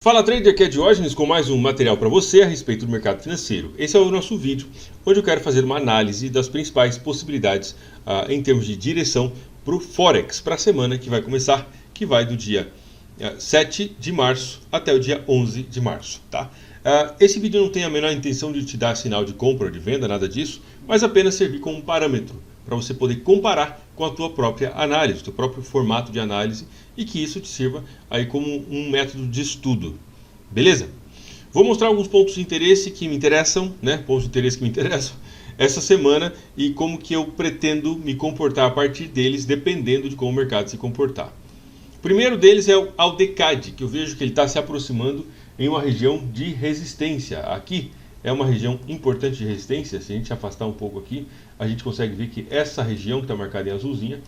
Fala trader, aqui é Diógenes com mais um material para você a respeito do mercado financeiro. Esse é o nosso vídeo, onde eu quero fazer uma análise das principais possibilidades em termos de direção para o Forex, para a semana que vai começar, que vai do dia 7 de março até o dia 11 de março. Tá? Esse vídeo não tem a menor intenção de te dar sinal de compra ou de venda, nada disso, mas apenas servir como um parâmetro para você poder comparar com a tua própria análise, teu próprio formato de análise, e que isso te sirva aí como um método de estudo. Beleza? Vou mostrar alguns pontos de interesse que me interessam, pontos de interesse que me interessam essa semana e como que eu pretendo me comportar a partir deles, dependendo de como o mercado se comportar. O primeiro deles é o AUD/CAD, que eu vejo que ele está se aproximando em uma região de resistência. Aqui é uma região importante de resistência. Se a gente afastar um pouco aqui, a gente consegue ver que essa região que está marcada em azulzinha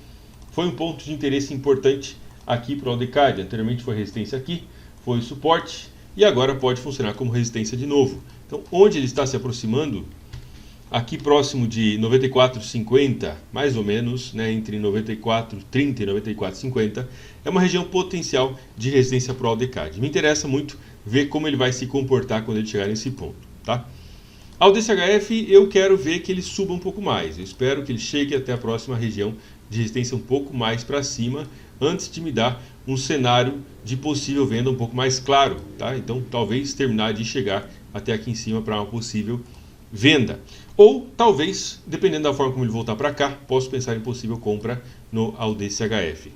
foi um ponto de interesse importante aqui para o AUD/CAD. Anteriormente foi resistência aqui, foi suporte e agora pode funcionar como resistência de novo. Então, onde ele está se aproximando, aqui próximo de 94,50, mais ou menos, entre 94,30 e 94,50, é uma região potencial de resistência para o AUD/CAD. Me interessa muito ver como ele vai se comportar quando ele chegar nesse ponto. Tá? Ao DCHF eu quero ver que ele suba um pouco mais. Eu espero que ele chegue até a próxima região de resistência um pouco mais para cima, antes de me dar um cenário de possível venda um pouco mais claro. Tá? Então talvez terminar de chegar até aqui em cima para uma possível venda. Ou talvez, dependendo da forma como ele voltar para cá, posso pensar em possível compra no AUD/CHF.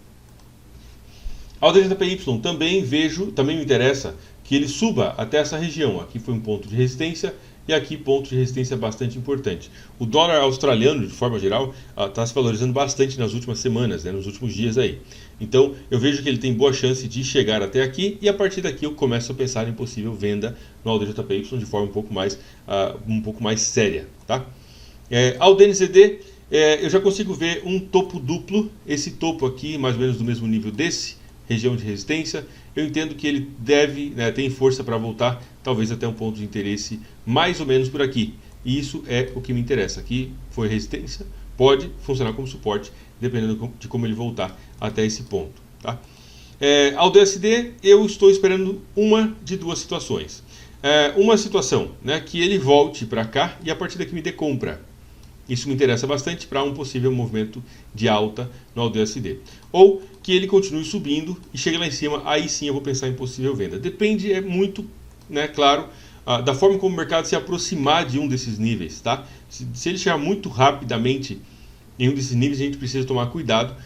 AUD/DJPY também me interessa que ele suba até essa região. Aqui foi um ponto de resistência e aqui ponto de resistência bastante importante. O dólar australiano, de forma geral, está se valorizando bastante nas últimas semanas, nos últimos dias aí. Então eu vejo que ele tem boa chance de chegar até aqui e a partir daqui eu começo a pensar em possível venda no AUD/JPY de forma um pouco mais séria. Tá? AUD/NZD, eu já consigo ver um topo duplo, esse topo aqui mais ou menos do mesmo nível desse, região de resistência. Eu entendo que ele tem força para voltar, talvez até um ponto de interesse mais ou menos por aqui. E isso é o que me interessa. Aqui foi resistência, pode funcionar como suporte, dependendo de como ele voltar até esse ponto. Tá? AUD/USD, eu estou esperando uma de duas situações. Uma situação que ele volte para cá e a partir daqui me dê compra. Isso me interessa bastante para um possível movimento de alta no AUD/USD. Ou que ele continue subindo e chegue lá em cima, aí sim eu vou pensar em possível venda. Depende muito, claro, da forma como o mercado se aproximar de um desses níveis. Tá? Se ele chegar muito rapidamente em um desses níveis, a gente precisa tomar cuidado,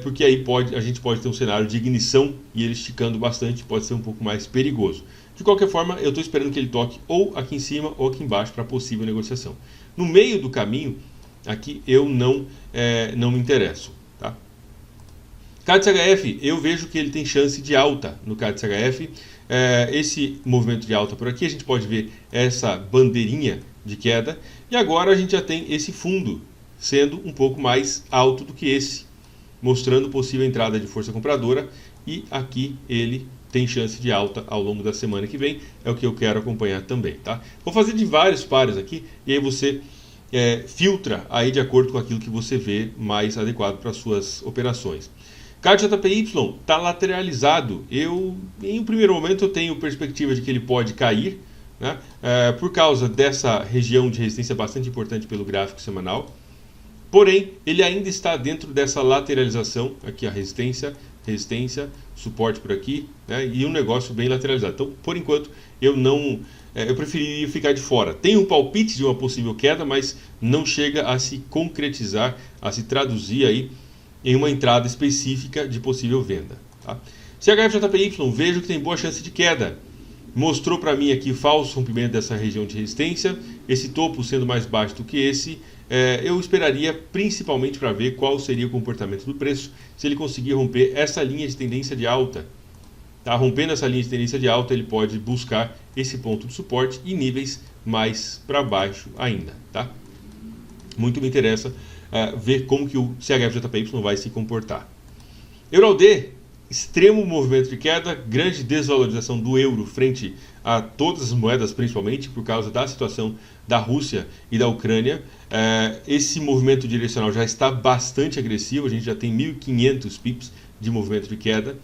porque aí a gente pode ter um cenário de ignição e ele esticando bastante, pode ser um pouco mais perigoso. De qualquer forma, eu estou esperando que ele toque ou aqui em cima ou aqui embaixo para possível negociação. No meio do caminho, aqui eu não me interesso. Tá? CAD/CHF, eu vejo que ele tem chance de alta no CAD/CHF. Esse movimento de alta por aqui, a gente pode ver essa bandeirinha de queda. E agora a gente já tem esse fundo sendo um pouco mais alto do que esse, mostrando possível entrada de força compradora. E aqui ele tem chance de alta ao longo da semana que vem, é o que eu quero acompanhar também. Tá? Vou fazer de vários pares aqui, e aí você filtra aí de acordo com aquilo que você vê mais adequado para suas operações. CAD/JPY está lateralizado. Em um primeiro momento eu tenho perspectiva de que ele pode cair, por causa dessa região de resistência bastante importante pelo gráfico semanal. Porém, ele ainda está dentro dessa lateralização, aqui a resistência, suporte por aqui, e um negócio bem lateralizado. Então, por enquanto, eu preferiria ficar de fora. Tem um palpite de uma possível queda, mas não chega a se concretizar, a se traduzir aí em uma entrada específica de possível venda. Tá? CHF/JPY, vejo que tem boa chance de queda. Mostrou para mim aqui falso rompimento dessa região de resistência, esse topo sendo mais baixo do que esse. Eu esperaria principalmente para ver qual seria o comportamento do preço, se ele conseguir romper essa linha de tendência de alta. Tá? Rompendo essa linha de tendência de alta, ele pode buscar esse ponto de suporte e níveis mais para baixo ainda. Tá? Muito me interessa ver como que o CHF/JPY vai se comportar. EURAUD, extremo movimento de queda, grande desvalorização do euro frente a todas as moedas, principalmente por causa da situação da Rússia e da Ucrânia. Esse movimento direcional já está bastante agressivo, a gente já tem 1.500 pips de movimento de queda.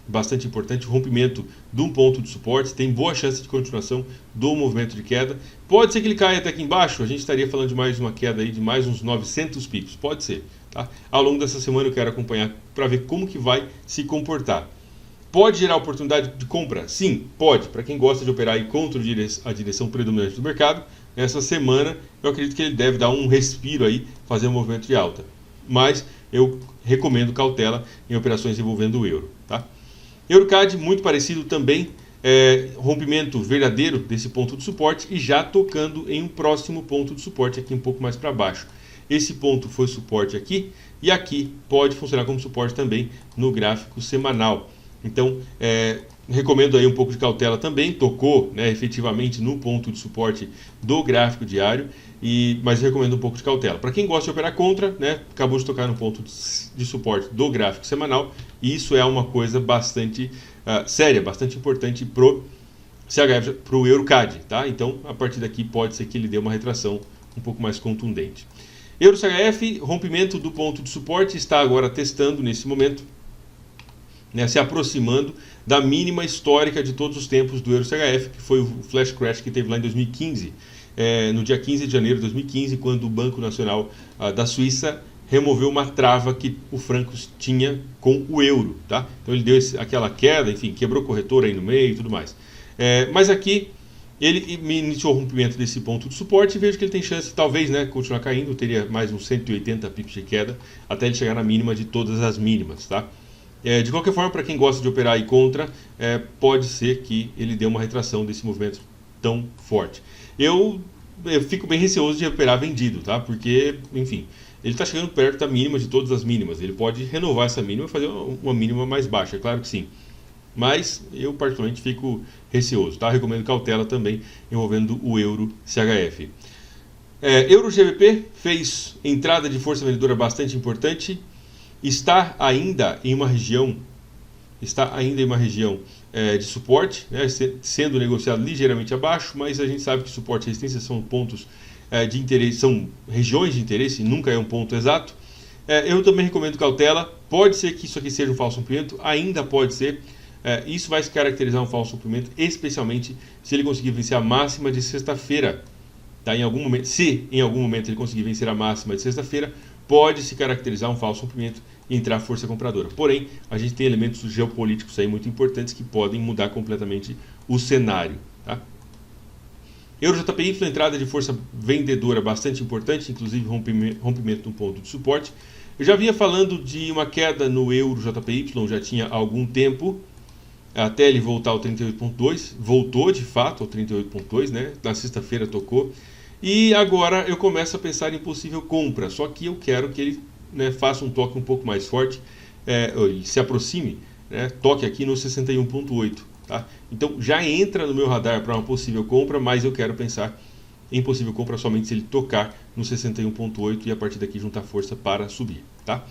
bastante importante, rompimento de um ponto de suporte, tem boa chance de continuação do movimento de queda. Pode ser que ele caia até aqui embaixo, a gente estaria falando de mais uma queda aí de mais uns 900 pips, pode ser. Tá? Ao longo dessa semana eu quero acompanhar para ver como que vai se comportar. Pode gerar oportunidade de compra? Sim, pode. Para quem gosta de operar aí contra a direção predominante do mercado, nessa semana eu acredito que ele deve dar um respiro aí, fazer um movimento de alta. Mas eu recomendo cautela em operações envolvendo o euro. Tá? EuroCAD, muito parecido também, rompimento verdadeiro desse ponto de suporte e já tocando em um próximo ponto de suporte aqui um pouco mais para baixo. Esse ponto foi suporte aqui e aqui pode funcionar como suporte também no gráfico semanal. Então, recomendo aí um pouco de cautela também, tocou, né, efetivamente no ponto de suporte do gráfico diário, mas recomendo um pouco de cautela. Para quem gosta de operar contra, né, acabou de tocar no ponto de suporte do gráfico semanal, e isso é uma coisa bastante séria, bastante importante para o EuroCAD. Tá? Então, a partir daqui pode ser que ele dê uma retração um pouco mais contundente. EURO-CHF, rompimento do ponto de suporte, está agora testando nesse momento, né, se aproximando da mínima histórica de todos os tempos do EURO-CHF, que foi o flash crash que teve lá em 2015, no dia 15 de janeiro de 2015, quando o Banco Nacional da Suíça removeu uma trava que o franco tinha com o euro. Tá? Então ele deu aquela queda, enfim, quebrou corretora aí no meio e tudo mais. Mas aqui ele iniciou o rompimento desse ponto de suporte e vejo que ele tem chance, talvez, né, continuar caindo, teria mais uns 180 pips de queda, até ele chegar na mínima de todas as mínimas. Tá? De qualquer forma, para quem gosta de operar aí contra, pode ser que ele dê uma retração desse movimento tão forte. Eu fico bem receoso de operar vendido, tá? Porque, enfim, ele está chegando perto da mínima de todas as mínimas. Ele pode renovar essa mínima e fazer uma mínima mais baixa, é claro que sim. Mas eu particularmente fico receoso, tá? Recomendo cautela também envolvendo o EURO-CHF. EURO-GBP fez entrada de força vendedora bastante importante. Está ainda em uma região de suporte, né, sendo negociado ligeiramente abaixo, mas a gente sabe que suporte e resistência são pontos de interesse, são regiões de interesse, nunca é um ponto exato. Eu também recomendo cautela. Pode ser que isso aqui seja um falso rompimento, ainda pode ser. Isso vai se caracterizar um falso rompimento, especialmente se ele conseguir vencer a máxima de sexta-feira. Tá? Se em algum momento ele conseguir vencer a máxima de sexta-feira, pode se caracterizar um falso rompimento e entrar força compradora. Porém, a gente tem elementos geopolíticos aí muito importantes que podem mudar completamente o cenário. Tá? EURO-JPY foi entrada de força vendedora bastante importante, inclusive rompimento de um ponto de suporte. Eu já vinha falando de uma queda no EURO-JPY, já tinha algum tempo, até ele voltar ao 38.2, voltou de fato ao 38.2, né? Na sexta-feira tocou, e agora eu começo a pensar em possível compra, só que eu quero que ele, né, faça um toque um pouco mais forte, se aproxime, né, toque aqui no 61.8. Tá? Então já entra no meu radar para uma possível compra, mas eu quero pensar em possível compra somente se ele tocar no 61.8 e a partir daqui juntar força para subir. Tá?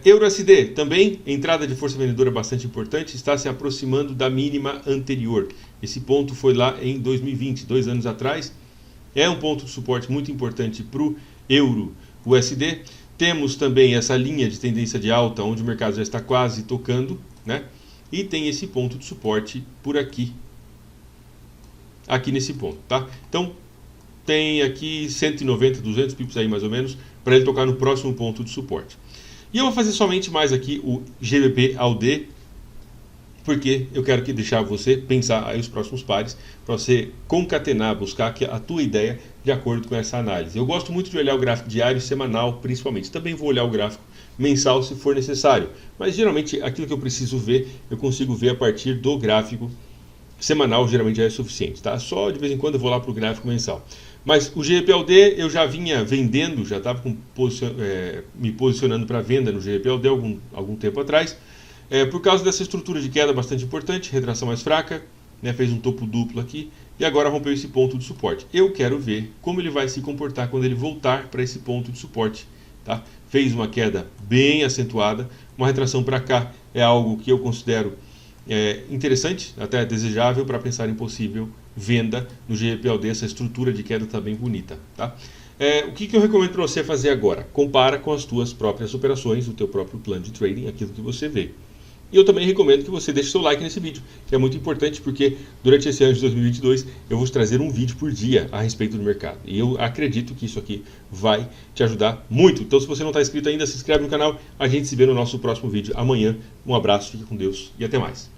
EURUSD também, entrada de força vendedora bastante importante, está se aproximando da mínima anterior. Esse ponto foi lá em 2020, 2 anos atrás. É um ponto de suporte muito importante para o EURUSD. Temos também essa linha de tendência de alta, onde o mercado já está quase tocando, né? E tem esse ponto de suporte por aqui nesse ponto, tá? Então, tem aqui 190, 200 pips aí mais ou menos, para ele tocar no próximo ponto de suporte. E eu vou fazer somente mais aqui o GBP/AUD, porque eu quero deixar você pensar aí os próximos pares, para você concatenar, buscar a tua ideia de acordo com essa análise. Eu gosto muito de olhar o gráfico diário e semanal, principalmente. Também vou olhar o gráfico mensal se for necessário, mas geralmente aquilo que eu preciso ver, eu consigo ver a partir do gráfico semanal, geralmente já é suficiente, tá? Só de vez em quando eu vou lá para o gráfico mensal. Mas o GBP/AUD eu já vinha vendendo, já estava me posicionando para venda no GBP/AUD algum tempo atrás, por causa dessa estrutura de queda bastante importante, retração mais fraca, né, fez um topo duplo aqui e agora rompeu esse ponto de suporte. Eu quero ver como ele vai se comportar quando ele voltar para esse ponto de suporte. Tá? Fez uma queda bem acentuada, uma retração para cá é algo que eu considero interessante, até desejável para pensar em possível venda no GBP/AUD. Essa estrutura de queda está bem bonita. Tá? O que eu recomendo para você fazer agora? Compara com as tuas próprias operações, o teu próprio plano de trading, aquilo que você vê. E eu também recomendo que você deixe seu like nesse vídeo, que é muito importante porque durante esse ano de 2022 eu vou te trazer um vídeo por dia a respeito do mercado. E eu acredito que isso aqui vai te ajudar muito. Então se você não está inscrito ainda, se inscreve no canal. A gente se vê no nosso próximo vídeo amanhã. Um abraço, fique com Deus e até mais.